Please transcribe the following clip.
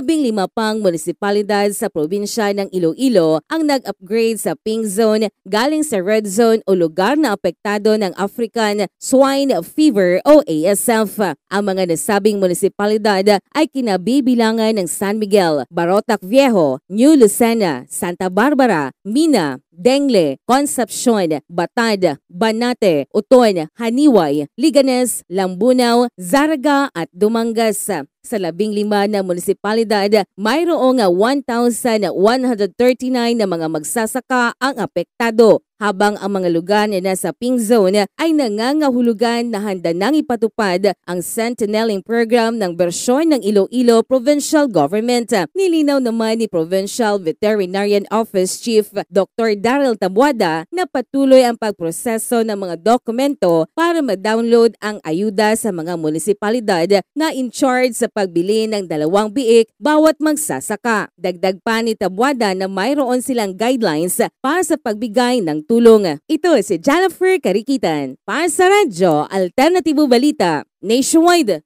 15 pang munisipalidad sa probinsya ng Iloilo ang nag-upgrade sa pink zone galing sa red zone o lugar na apektado ng African Swine Fever o ASF. Ang mga nasabing munisipalidad ay kinabibilangan ng San Miguel, Barotac Viejo, New Lucena, Santa Barbara, Mina, Dengle, Concepcion, Batad, Banate, Uton, Haniway, Liganes, Lambunaw, Zaraga at Dumangas. Sa 15 na munisipalidad, mayroong 1,139 na mga magsasaka ang apektado, habang ang mga lugar na nasa pink zone ay nangangahulugan na handa nang ipatupad ang Sentinelling Program ng bersyon ng Iloilo Provincial Government. Nilinaw naman ni Provincial Veterinarian Office Chief Dr. Daryl Tabuada na patuloy ang pagproseso ng mga dokumento para ma-download ang ayuda sa mga munisipalidad na in charge sa pagbili ng 2 biik bawat magsasaka. Dagdag pa ni Tabuada na mayroon silang guidelines para sa pagbigay ng tulong. Ito si Jennifer Karikitan para sa Radyo Alternatibo Balita Nationwide.